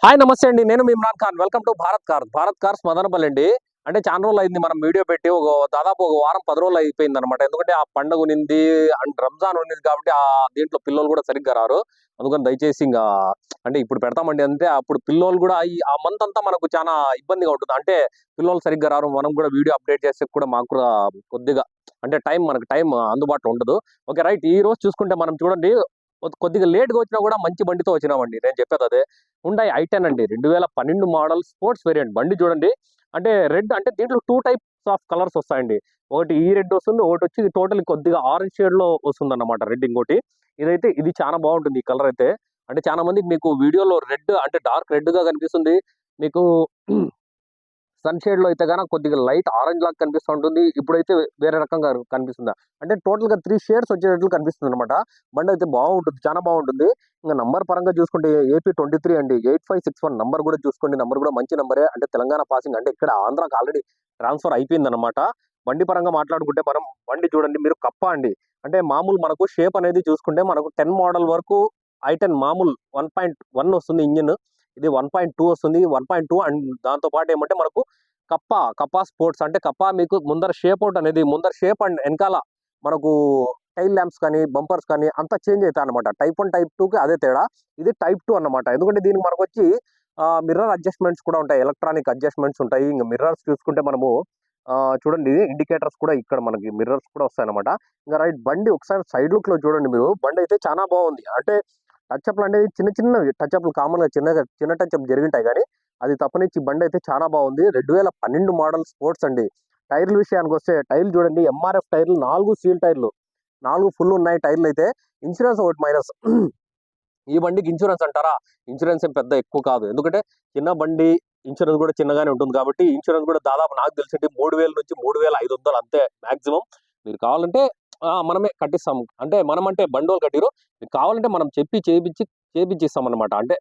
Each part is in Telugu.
హాయ్ నమస్తే అండి. నేను మీ Imran Khan. Welcome to Bharat cars Madanapalle అండి. అంటే చాలా రోజులు అయింది మనం వీడియో పెట్టి. దాదాపు ఒక వారం 10 రోజులు అయిపోయింది అనమాట. ఎందుకంటే ఆ పండుగ ఉన్నింది అండ్ రంజాన్ ఉన్నింది కాబట్టి దీంట్లో పిల్లలు కూడా సరిగ్గా రారు. అందుకని దయచేసి ఇంకా అంటే ఇప్పుడు పెడతామండి అంతే. అప్పుడు పిల్లలు కూడా ఆ మంత్ అంతా మనకు చాలా ఇబ్బందిగా ఉంటుంది. అంటే పిల్లలు సరిగ్గా రారు, మనం కూడా వీడియో అప్డేట్ చేస్తే కూడా మాకు కూడా కొద్దిగా అంటే మనకు టైం అందుబాటులో ఉండదు. Okay right. ఈ రోజు చూసుకుంటే మనం చూడండి, కొద్దిగా లేట్గా వచ్చినా కూడా మంచి బండితో వచ్చినామండి. నేను చెప్పేది అదే. హుండాయ్ i10 అండి, 2012 మోడల్ స్పోర్ట్స్ వేరియంట్ బండి చూడండి. అంటే రెడ్, అంటే దీంట్లో 2 టైప్స్ ఆఫ్ కలర్స్ వస్తాయండి. ఒకటి ఈ రెడ్ వస్తుంది, ఒకటి వచ్చి టోటల్ కొద్దిగా ఆరెంజ్ షేడ్ లో వస్తుంది అన్నమాట రెడ్. ఇంకోటి ఇది చాలా బాగుంటుంది ఈ కలర్ అయితే. అంటే చాలా మందికి మీకు వీడియోలో రెడ్ అంటే డార్క్ రెడ్ గా కనిపిస్తుంది మీకు. సన్ షేడ్ లో అయితే కనుక కొద్దిగా లైట్ ఆరెంజ్ లాగా కనిపిస్తూ ఉంటుంది. ఇప్పుడైతే వేరే రకంగా కనిపిస్తుంది. అంటే టోటల్ గా 3 షేడ్స్ వచ్చేటట్లు కనిపిస్తుంది అనమాట. బండి అయితే బాగుంటుంది, చాలా బాగుంటుంది. ఇంకా నంబర్ పరంగా చూసుకుంటే AP23 అండి, 8561 నంబర్ కూడా చూసుకోండి. నంబర్ కూడా మంచి నంబరే. అంటే తెలంగాణ పాసింగ్, అంటే ఇక్కడ ఆంధ్రాకి ఆల్రెడీ ట్రాన్స్ఫర్ అయిపోయింది అనమాట. బండి పరంగా మాట్లాడుకుంటే మనం బండి చూడండి మీరు, కప్ప అండి. అంటే మామూలు మనకు షేప్ అనేది చూసుకుంటే మనకు 10 మోడల్ వరకు i10 మామూలు 1.1 వస్తుంది ఇంజిన్. ఇది 1.2 వస్తుంది. 1.2 అండ్ దాంతో పాటు ఏమంటే మనకు కప్పా స్పోర్ట్స్, అంటే కప్పా మీకు ముందర షేప్ అవుట్ అనేది, ముందర షేప్ అండ్ వెనకాల మనకు టైల్ ల్యాంప్స్ కానీ బంపర్స్ కానీ అంతా చేంజ్ అవుతాయి అనమాట. టైప్ 1 టైప్ 2కి అదే తేడా. ఇది టైప్ 2 అన్నమాట. ఎందుకంటే దీనికి మనకు వచ్చి మిర్రర్ అడ్జస్ట్మెంట్స్ కూడా ఉంటాయి, ఎలక్ట్రానిక్ అడ్జస్ట్మెంట్స్ ఉంటాయి. ఇంకా మిర్రర్స్ చూసుకుంటే మనము చూడండి, ఇండికేటర్స్ కూడా ఇక్కడ మనకి మిర్రర్స్ కూడా వస్తాయి అనమాట. ఇంకా రైట్, బండి ఒకసారి సైడ్ లుక్ లో చూడండి మీరు. బండి అయితే చాలా బాగుంది. అంటే టచ్అప్లు అనేది చిన్న టచ్అప్లు కామన్ గా చిన్న టచ్అప్ జరిగింటాయి, కానీ అది తప్పనిచ్చి బండి అయితే చాలా బాగుంది. 2012 మోడల్ స్పోర్ట్స్ అండి. టైర్ల విషయానికి వస్తే టైర్లు చూడండి, ఎంఆర్ఎఫ్ టైర్లు 4 సీల్ టైర్లు, 4 ఫుల్ ఉన్నాయి టైర్లు అయితే. ఇన్సూరెన్స్ ఒకటి మైనస్. ఈ బండికి ఇన్సూరెన్స్ అంటారా, ఇన్సూరెన్స్ ఏం పెద్ద ఎక్కువ కాదు. ఎందుకంటే చిన్న బండి, ఇన్సూరెన్స్ కూడా చిన్నగానే ఉంటుంది కాబట్టి ఇన్సూరెన్స్ కూడా దాదాపు నాకు తెలిసి 3,000 నుంచి 3,500 అంతే మాక్సిమం. మీరు కావాలంటే మనమే కట్టిస్తాం. అంటే మనం అంటే బండి వాళ్ళు కట్టిరు, మీకు కావాలంటే మనం చేపించిస్తాం అనమాట. అంటే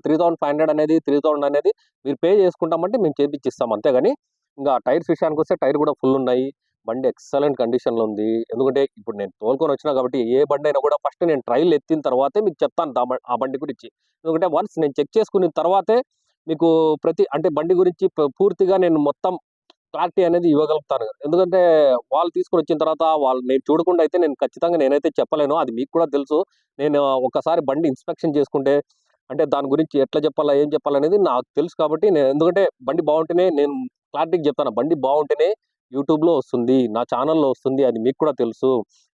3,500 అనేది 3,000 అనేది మీరు పే చేసుకుంటామంటే మేము చేపించిస్తాం అంతేగాని. ఇంకా టైర్స్ విషయానికి వస్తే టైర్ కూడా ఫుల్ ఉన్నాయి. బండి ఎక్సలెంట్ కండిషన్ లో ఉంది. ఎందుకంటే ఇప్పుడు నేను తోలుకొని వచ్చినా కాబట్టి ఏ బండి అయినా కూడా ఫస్ట్ నేను ట్రైల్ ఎత్తిన తర్వాతే మీకు చెప్తాను ఆ బండి గురించి. ఎందుకంటే వన్స్ నేను చెక్ చేసుకున్న తర్వాతే మీకు అంటే బండి గురించి పూర్తిగా నేను మొత్తం క్లారిటీ అనేది ఇవ్వగలుగుతాను. ఎందుకంటే వాళ్ళు తీసుకొని వచ్చిన తర్వాత నేను చూడకుండా అయితే నేను ఖచ్చితంగా నేనైతే చెప్పలేను. అది మీకు కూడా తెలుసు. నేను ఒకసారి బండి ఇన్స్పెక్షన్ చేసుకుంటే అంటే దాని గురించి ఎట్లా చెప్పాలా, ఏం చెప్పాలనేది నాకు తెలుసు కాబట్టి ఎందుకంటే బండి బాగుంటేనే నేను క్లారిటీగా చెప్తాను. బండి బాగుంటేనే యూట్యూబ్లో వస్తుంది, నా ఛానల్లో వస్తుంది. అది మీకు కూడా తెలుసు.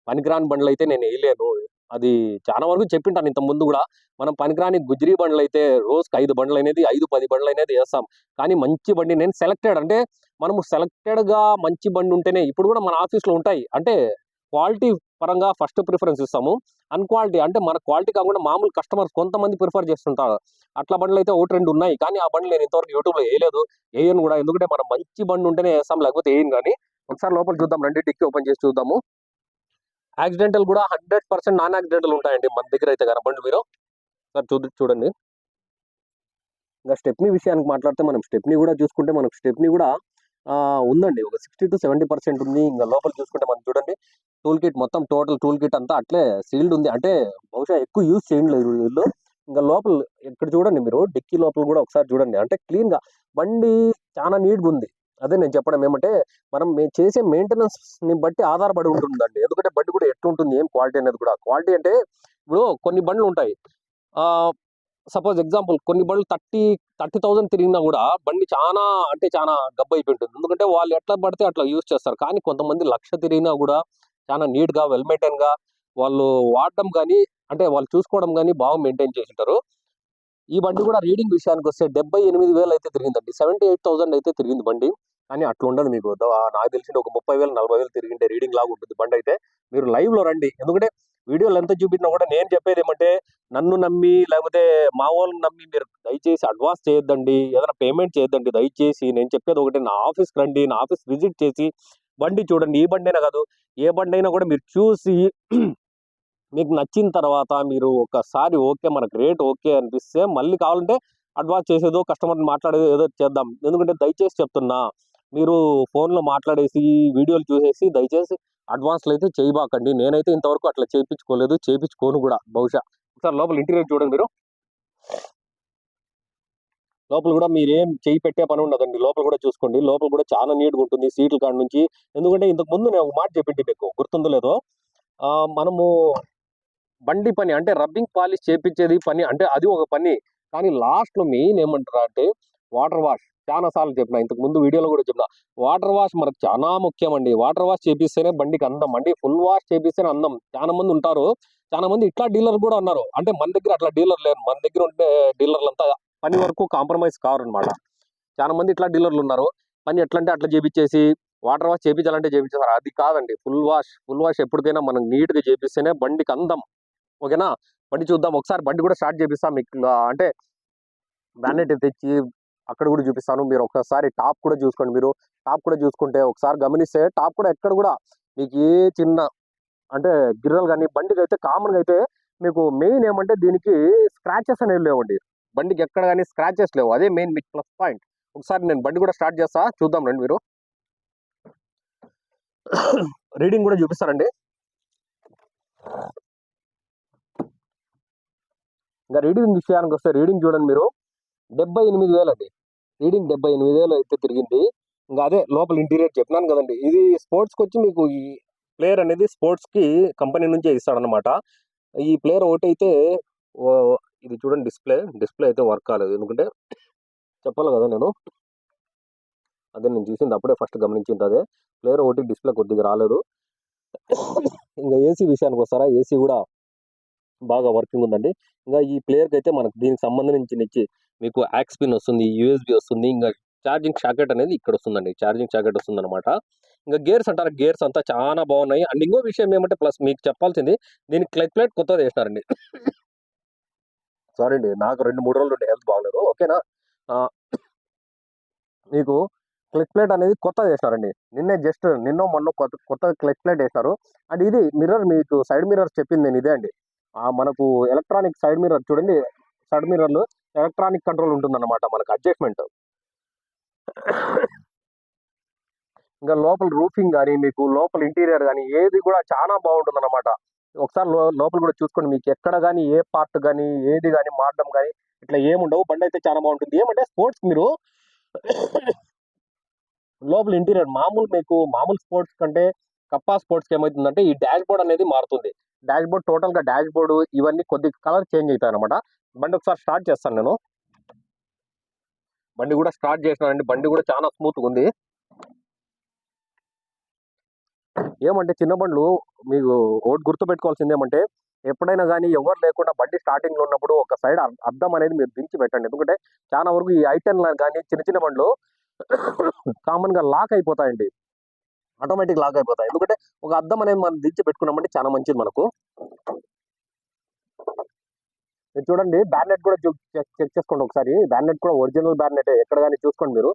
పనికిరాని బండ్లు అయితే నేను వేయలేను. అది చాలా వరకు చెప్పింటాను ఇంత ముందు కూడా. మనం పనికిరాని గుజ్రీ బండ్లు అయితే రోజుకి 5 బండ్లు అనేది 5-10 బండ్లు అనేది వేస్తాం. కానీ మంచి బండి నేను సెలెక్టెడ్, అంటే మనము సెలెక్టెడ్ గా మంచి బండి ఉంటేనే. ఇప్పుడు కూడా మన ఆఫీస్లో ఉంటాయి. అంటే క్వాలిటీ పరంగా ఫస్ట్ ప్రిఫరెన్స్ ఇస్తాము. అన్క్వాలిటీ అంటే మన క్వాలిటీ కాకుండా మామూలు కస్టమర్స్ కొంతమంది ప్రిఫర్ చేస్తుంటారు. అట్లా బండ్లు అయితే 1-2 ఉన్నాయి. కానీ ఆ బండ్లు నేను ఇంతవరకు యూట్యూబ్లో వేయలేదు, వేయను కూడా. ఎందుకంటే మనం మంచి బండి ఉంటేనే వేస్తాం, లేకపోతే వేయను. కానీ ఒకసారి లోపల చూద్దాం రండి, డిక్కీ ఓపెన్ చేసి చూద్దాము. యాక్సిడెంటల్ కూడా 100% నాన్ యాక్సిడెంటల్ ఉంటాయండి మన దగ్గర అయితే కనపండి మీరు. సార్ చూడండి. ఇంకా స్టెప్నీ విషయానికి మాట్లాడితే మనం స్టెప్నీ కూడా చూసుకుంటే మనకు స్టెప్నీ కూడా ఉందండి, ఒక 60-70% ఉంది. ఇంకా లోపల చూసుకుంటే మనం చూడండి, టూల్ కిట్ మొత్తం టోటల్ టూల్ కిట్ అంతా అట్లే సీల్డ్ ఉంది. అంటే బహుశా ఎక్కువ యూజ్ చేయలేదు వీళ్ళు. ఇంకా లోపల ఇక్కడ చూడండి మీరు, డిక్కీ లోపల కూడా ఒకసారి చూడండి. అంటే క్లీన్ గా బండి చాలా నీట్గా ఉంది. అదే నేను చెప్పడం ఏమంటే మేము చేసే మెయింటెనెన్స్ ని బట్టి ఆధారపడి ఉంటుందండి. ఎందుకంటే బండి కూడా ఎట్లుంటుంది, ఏం క్వాలిటీ అనేది కూడా. క్వాలిటీ అంటే ఇప్పుడు కొన్ని బండ్లు ఉంటాయి, సపోజ్ ఎగ్జాంపుల్ కొన్ని బండ్లు 30,000 తిరిగినా కూడా బండి చాలా అంటే చాలా గబ్బు అయిపోయి ఉంటుంది. ఎందుకంటే వాళ్ళు ఎట్లా పడితే అట్లా యూజ్ చేస్తారు. కానీ కొంతమంది 1,00,000 తిరిగినా కూడా చాలా నీట్ గా వెల్ మెయింటైన్ గా వాళ్ళు వాడడం కానీ, అంటే వాళ్ళు చూసుకోవడం కానీ బాగా మెయింటైన్ చేసి ఉంటారు. ఈ బండి కూడా రీడింగ్ విషయానికి వస్తే 78,000 అయితే తిరిగిందండి, 78,000 అయితే తిరిగింది బండి. కానీ అట్లా ఉండదు మీకు. నాకు తెలిసి ఒక 30,000-40,000 తిరిగింటే రీడింగ్ లాగా ఉంటుంది బండి అయితే. మీరు లైవ్ లో రండి. ఎందుకంటే వీడియోలు ఎంత చూపించినా కూడా నేను చెప్పేది ఏమంటే, నన్ను నమ్మి లేకపోతే మా వాళ్ళని నమ్మి మీరు దయచేసి అడ్వాన్స్ చేయొద్దండి, ఏదైనా పేమెంట్ చేయొద్దండి దయచేసి. నేను చెప్పేది ఒకటి, నా ఆఫీస్కి రండి, నా ఆఫీస్ విజిట్ చేసి బండి చూడండి. ఈ బండి అయినా కాదు, ఏ బండి అయినా కూడా మీరు చూసి మీకు నచ్చిన తర్వాత మీరు ఒకసారి ఓకే, మనకు రేట్ ఓకే అనిపిస్తే మళ్ళీ కావాలంటే అడ్వాన్స్ చేసేదో కస్టమర్ని మాట్లాడేదో ఏదో చేద్దాం. ఎందుకంటే దయచేసి చెప్తున్నా, మీరు ఫోన్లో మాట్లాడేసి వీడియోలు చూసేసి దయచేసి అడ్వాన్స్లు అయితే చేయబాకండి. నేనైతే ఇంతవరకు అట్లా చేయించుకోలేదు, చేయించుకోను కూడా బహుశా. ఒకసారి లోపల ఇంటీరియర్ చూడండి మీరు. లోపల కూడా మీరేం చేయి పెట్టే పని ఉండదండి. లోపల కూడా చూసుకోండి. లోపల కూడా చాలా నీట్‌గా ఉంటుంది. సీట్ల కాడ నుంచి. ఎందుకంటే ఇంతకు ముందు నేను ఒక మాట చెప్పింటి మీకు గుర్తుందో లేదో. మనము బండి పని అంటే రబ్బింగ్ పాలిష్ చేపిచ్చేది పని అంటే అది ఒక పని. కానీ లాస్ట్‌లో మెయిన్ ఏమంటారా అంటే వాటర్ వాష్. చానా సార్లు చెప్పిన. ఇంతకు ముందు వీడియోలో కూడా చెప్పిన. వాటర్ వాష్ మనకు చానా ముఖ్యమండి. వాటర్ వాష్ చేపిస్తేనే బండికి అందం. అండి ఫుల్ వాష్ చేపిస్తేనే అందం. చాలా మంది ఉంటారు. చాలా మంది ఇట్లా డీలర్ కూడా ఉన్నారు. అంటే మన దగ్గర అట్లా డీలర్ లేరు. మన దగ్గర ఉండే డీలర్లంతా పని వరకు కాంప్రమైజ్ కారనమాట. చాలా మంది ఇట్లా డీలర్లు ఉన్నారు. పని ఎట్లంటే అట్లా చేపిచ్చేసి వాటర్ వాష్ చేపించాలంటే చేపించేస్తారు. అది కాదండి. Full wash. ఫుల్ వాష్ ఎప్పటికైనా మనం నీట్‌గా చేపిస్తేనే బండికి అందం. ఓకేనా? బండి చూద్దాం. ఒకసారి బండి కూడా స్టార్ట్ చేపిస్తా మీకు. అంటే బ్యానెట్ తెచ్చి అక్కడ కూడా చూపిస్తాను. మీరు ఒక్కసారి టాప్ కూడా చూసుకోండి మీరు. టాప్ కూడా చూసుకుంటే ఒకసారి గమనిస్తే టాప్ కూడా ఎక్కడ కూడా మీకు ఏ చిన్న అంటే గిర్రలు గాని బండికైతే కామన్‌గా అయితే మీకు మెయిన్ ఏమంటే దీనికి స్క్రాచెస్ అనేవి లేవండి. బండికి ఎక్కడ గాని స్క్రాచెస్ లేవు. అదే మెయిన్ మీకు ప్లస్ పాయింట్. ఒకసారి నేను బండి కూడా స్టార్ట్ చేస్తా. చూద్దాం రండి మీరు. రీడింగ్ కూడా చూపిస్తానండి. ఇంకా రీడింగ్ విషయానికి వస్తే రీడింగ్ చూడండి మీరు. 78,000 అండి. రీడింగ్ 78,000 అయితే తిరిగింది. ఇంకా అదే లోపల ఇంటీరియర్ చెప్పినాను కదండి. ఇది స్పోర్ట్స్‌కి వచ్చి మీకు ఈ ప్లేయర్ అనేది స్పోర్ట్స్‌కి కంపెనీ నుంచే ఇస్తాడనమాట. ఈ ప్లేయర్ ఒకటైతే ఇది చూడండి డిస్ప్లే అయితే వర్క్ కాలేదు. ఎందుకంటే చెప్పాలి కదా నేను. అదే నేను చూసింది అప్పుడే ఫస్ట్ గమనించింది అదే. ప్లేయర్ ఒకటి డిస్ప్లే కొద్దిగా రాలేదు. ఇంకా ఏసీ విషయానికి వస్తారా? ఏసీ కూడా బాగా వర్కింగ్ ఉందండి. ఇంకా ఈ ప్లేయర్‌కి అయితే మనకు దీనికి సంబంధించి మీకు యాక్స్ పిన్ వస్తుంది, యూఎస్బీ వస్తుంది. ఇంకా ఛార్జింగ్ సాకెట్ అనేది ఇక్కడ వస్తుందండి. ఛార్జింగ్ సాకెట్ వస్తుందన్నమాట. ఇంకా గేర్స్ అంటారా? గేర్స్ అంతా చాలా బాగున్నాయి. అండ్ ఇంకో విషయం ఏమంటే ప్లస్ మీకు చెప్పాల్సింది దీనికి క్లచ్ ప్లేట్ కొత్తది వేసినారండి. సారీ అండి. నాకు 2, 3 రోజుల నుండి హెల్త్ బాగలేదు. ఓకేనా? మీకు క్లచ్ ప్లేట్ అనేది కొత్తది వేసినారండి. నిన్నో మొన్నో కొత్త క్లచ్ ప్లేట్ వేసినారు. అండ్ ఇది మిర్రర్ మీకు సైడ్ మిర్రర్ చెప్పింది నేను ఇదే అండి. మనకు ఎలక్ట్రానిక్ సైడ్ మిర్రర్ చూడండి. సైడ్ మిర్రర్‌లో ఎలక్ట్రానిక్ కంట్రోల్ ఉంటుందన్నమాట మనకు అడ్జస్ట్‌మెంట్. ఇంకా లోపల రూఫింగ్ గాని, మీకు లోపల ఇంటీరియర్ గాని ఏది కూడా చాలా బాగుంటుందన్నమాట. ఒకసారి లోపల కూడా చూసుకోండి. మీకు ఎక్కడ గాని ఏ పార్ట్ గాని, ఏది గాని మారడం గాని ఇట్లా ఏముండవు. బండయితే చాలా బాగుంటుంది. ఏమంటే స్పోర్ట్స్ మీరు లోపల ఇంటీరియర్ మామూలు స్పోర్ట్స్ కంటే కప్పా స్పోర్ట్స్‌కి ఏమైతుందంటే ఈ డాష్ బోర్డ్ అనేది మారుతుంది. టోటల్‌గా డాష్ బోర్డ్ ఇవన్నీ కొద్దిగా కలర్ చేంజ్ అయితాయన్నమాట. బండి ఒకసారి స్టార్ట్ చేస్తాను నేను. బండి కూడా స్టార్ట్ చేసినానండి. బండి కూడా చాలా స్మూత్‌గా ఉంది. ఏమంటే చిన్న బండ్లు మీకు ఒకటి గుర్తుపెట్టుకోవాల్సింది ఏమంటే ఎప్పుడైనా గానీ ఎవరు లేకుండా బండి స్టార్టింగ్‌లో ఉన్నప్పుడు ఒక సైడ్ అద్దం అనేది మీరు దించి పెట్టండి. ఎందుకంటే చాలా వరకు ఈ ఐ10 గాని చిన్న చిన్న బండ్లు కామన్‌గా లాక్ అయిపోతాయండి. ఆటోమేటిక్ లాక్ అయిపోతాయి. ఎందుకంటే ఒక అద్దం అనేది మనం దించి పెట్టుకున్నామంటే చాలా మంచిది మనకు. మీరు చూడండి బ్యానెట్ కూడా చెక్ చేసుకోండి ఒకసారి. బ్యానెట్ కూడా ఒరిజినల్ బ్యానెటే. ఎక్కడ గాని చూసుకోండి మీరు.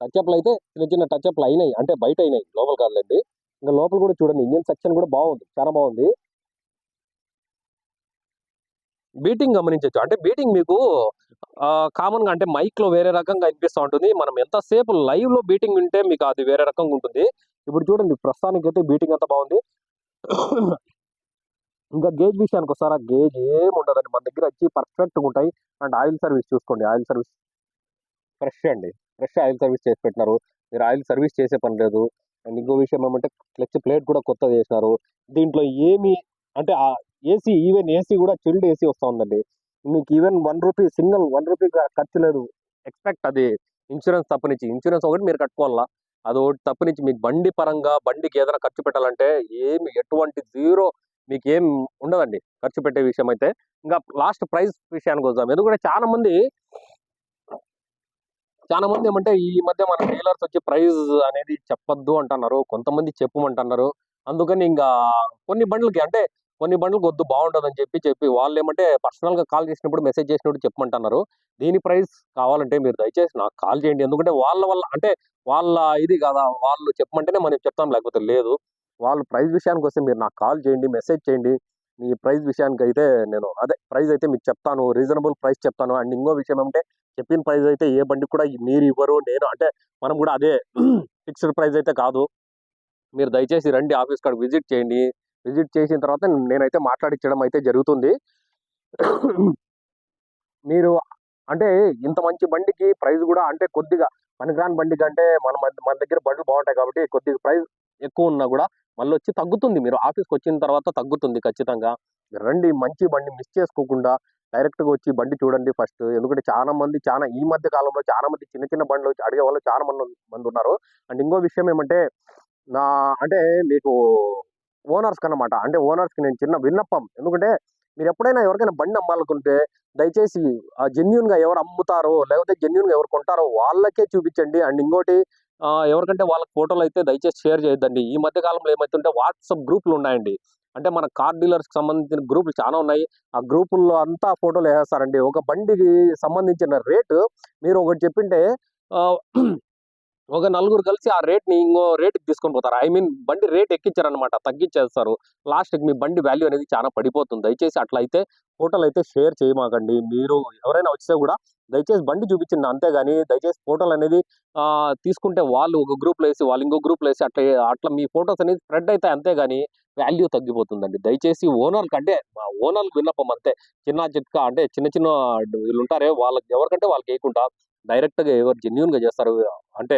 టచ్అప్‌లు అయితే చిన్న చిన్న టచ్అప్‌లు అయినాయి. అంటే బయట అయినాయి. లోపల కాదులెండి. ఇంక లోపల కూడా చూడండి ఇంజిన్ సెక్షన్ కూడా బాగుంది. చాలా బాగుంది. బీటింగ్ గమనించొచ్చు. అంటే బీటింగ్ మీకు కామన్‌గా అంటే మైక్‌లో వేరే రకంగా వినిపిస్తా ఉంటుంది. మనం ఎంతసేపు లైవ్‌లో బీటింగ్ వింటే మీకు అది వేరే రకంగా ఉంటుంది. ఇప్పుడు చూడండి ప్రస్తుతానికైతే బీటింగ్ అంతా బాగుంది. ఇంకా గేజ్ విషయానికొస్తారా? గేజ్ ఏముండదండి. మన దగ్గర వచ్చి పర్ఫెక్ట్‌గా ఉంటాయి. అండ్ ఆయిల్ సర్వీస్ చూసుకోండి. ఆయిల్ సర్వీస్ ఫ్రెష్ అండి. ఫ్రెష్ ఆయిల్ సర్వీస్ చేసి పెట్టినారు. మీరు ఆయిల్ సర్వీస్ చేసే పని లేదు. అండ్ ఇంకో విషయం ఏమంటే క్లచ్ ప్లేట్ కూడా కొత్తది ఏసినారు. దీంట్లో ఏమి అంటే ఈవెన్ ఏసీ కూడా చిల్డ్ ఏసీ వస్తా ఉందండి. మీకు ఈవెన్ సింగిల్ రూ. 1 ఖర్చు లేదు. ఎక్స్‌పెక్ట్ అది ఇన్స్యూరెన్స్ తప్పనిచ్చి. ఇన్స్యూరెన్స్ ఒకటి మీరు కట్టుకోవాలా. అదొకటి తప్పనిచ్చి మీకు బండి పరంగా బండికి ఏదైనా ఖర్చు పెట్టాలంటే ఎటువంటి జీరో మీకేం ఉండదండి. ఖర్చు పెట్టే విషయం అయితే. ఇంకా లాస్ట్ ప్రైస్ విషయానికొద్దాం. ఎందుకంటే చాలా మంది ఏమంటే ఈ మధ్య మన డీలర్స్ వచ్చి ప్రైస్ అనేది చెప్పొద్దు అంటున్నారు. కొంతమంది చెప్పమంటున్నారు. అందుకని ఇంకా కొన్ని బండ్లకి వద్దు బాగుండదని చెప్పి వాళ్ళు ఏమంటే పర్సనల్ గా కాల్ చేసినప్పుడు మెసేజ్ చేసినప్పుడు చెప్పమంటున్నారు. దీని ప్రైస్ కావాలంటే మీరు దయచేసి నాకు కాల్ చేయండి. ఎందుకంటే వాళ్ళ వల్ల అంటే వాళ్ళ ఇది కదా వాళ్ళు చెప్పమంటేనే మనం చెప్తాం లేకపోతే లేదు. వాళ్ళు ప్రైస్ విషయానికి వస్తే మీరు నాకు కాల్ చేయండి, మెసేజ్ చేయండి. మీ ప్రైస్ విషయానికి అయితే నేను అదే ప్రైస్ అయితే మీకు చెప్తాను. రీజనబుల్ ప్రైస్ చెప్తాను. అండ్ ఇంకో విషయం ఏమంటే చెప్పిన ప్రైస్ అయితే ఏ బండికి కూడా మీరు ఇవ్వరు. నేను అంటే మనం కూడా అదే ఫిక్స్డ్ ప్రైస్ అయితే కాదు. మీరు దయచేసి రండి ఆఫీస్ కాడికి విజిట్ చేయండి. విజిట్ చేసిన తర్వాత నేనైతే మాట్లాడిచ్చడం అయితే జరుగుతుంది. మీరు అంటే ఇంత మంచి బండికి ప్రైస్ కూడా అంటే కొద్దిగా పనికిరాని బండి కంటే మన దగ్గర బండ్లు బాగుంటాయి కాబట్టి కొద్దిగా ప్రైస్ ఎక్కువ ఉన్నా కూడా మళ్ళీ వచ్చి తగ్గుతుంది. మీరు ఆఫీస్కి వచ్చిన తర్వాత తగ్గుతుంది ఖచ్చితంగా. రండి, మంచి బండి మిస్ చేసుకోకుండా డైరెక్ట్ గా వచ్చి బండి చూడండి ఫస్ట్. ఎందుకంటే చాలా మంది ఈ మధ్య కాలంలో చాలా మంది చిన్న చిన్న బండ్లు వచ్చి అడిగే వాళ్ళు చాలా మంది ఉన్నారు. అండ్ ఇంకో విషయం ఏమంటే నా అంటే మీకు ఓనర్స్ కన్నమాట, అంటే ఓనర్స్ కి నేను చిన్న విన్నపం. ఎందుకంటే మీరు ఎప్పుడైనా ఎవరికైనా బండి అమ్మాలనుకుంటే దయచేసి జెన్యున్ గా ఎవరు అమ్ముతారో లేకపోతే జెన్యున్ గా ఎవరు కొంటారో వాళ్ళకే చూపించండి. అండ్ ఇంకోటి ఎవరికంటే వాళ్ళకి ఫోటోలు అయితే దయచేసి షేర్ చేయొద్దండి. ఈ మధ్య కాలంలో ఏమైతుంటే వాట్సాప్ గ్రూపులు ఉన్నాయండి. అంటే మన కార్ డీలర్స్ కి సంబంధించిన గ్రూపులు చాలా ఉన్నాయి. ఆ గ్రూపుల్లో అంతా ఫోటోలు వేసేస్తారండి. ఒక బండికి సంబంధించిన రేటు మీరు ఒకటి చెప్పింటే ఆ, ఒక నలుగురు కలిసి ఆ రేట్ ని ఇంకో రేటుకి తీసుకొని పోతారు. ఐ మీన్ బండి రేట్ ఎక్కించారనమాట, తగ్గించేస్తారు. లాస్ట్ కి మీ బండి వాల్యూ అనేది చాలా పడిపోతుంది. దయచేసి అట్లా అయితే ఫోటోలు అయితే షేర్ చేయమాకండి. మీరు ఎవరైనా వస్తే కూడా దయచేసి బండి చూపించండి అంతేగాని దయచేసి ఫోటోలు అనేది తీసుకుంటే వాళ్ళు ఒక గ్రూప్ లో వేసి వాళ్ళు ఇంకో గ్రూప్ లో వేసి అట్లా అట్లా మీ ఫోటోస్ అనేది స్ప్రెడ్ అయితే అంతేగాని వాల్యూ తగ్గిపోతుందండి. దయచేసి ఓనర్కి అంటే మా ఓనర్కి విన్నపం అంతే. చిన్న చిట్కా అంటే చిన్న చిన్న వీళ్ళు ఉంటారే వాళ్ళకి ఎవరికంటే వాళ్ళకి వేయకుండా డైరెక్ట్ గా ఎవరు జెన్యున్ గా చేస్తారు, అంటే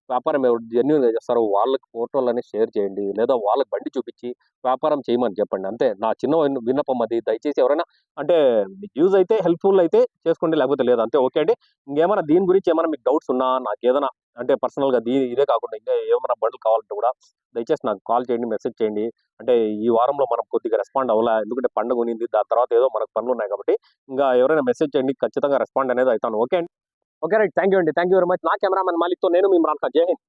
వ్యాపారం ఎవరు జెన్యున్ గా చేస్తారో వాళ్ళకి ఫోటోలని షేర్ చేయండి. లేదా వాళ్ళకి బండి చూపించి వ్యాపారం చేయమని చెప్పండి. అంతే నా చిన్న విన్నపం అది. దయచేసి ఎవరైనా అంటే యూజ్ అయితే హెల్ప్ఫుల్ అయితే చేసుకోండి, లేకపోతే లేదు అంతే. ఓకే అండి. ఇంకేమైనా దీని గురించి ఏమైనా మీకు డౌట్స్ ఉన్నా నాకు ఏదైనా అంటే పర్సనల్ గా ఇదే కాకుండా ఇంకా ఏమైనా బండ్లు కావాలంటే కూడా దయచేసి నాకు కాల్ చేయండి, మెసేజ్ చేయండి. అంటే ఈ వారంలో మనం కొద్దిగా రెస్పాండ్ అవ్వాలా, ఎందుకంటే పండుగ ఉన్నింది, దాని తర్వాత ఏదో మనకు పనులు ఉన్నాయి కాబట్టి ఇంకా ఎవరైనా మెసేజ్ చేయండి, ఖచ్చితంగా రెస్పాండ్ అనేది అవుతాను. ఓకే అండి. ఓకే రైట్, థ్యాంక్ యూ అండి, థ్యాంక్ యూ వెరీ మచ్. నా కెమెరామెన్ మాలిక్తో నేను మీ ఇమ్రాన్ ఖాన్. జై హింద్.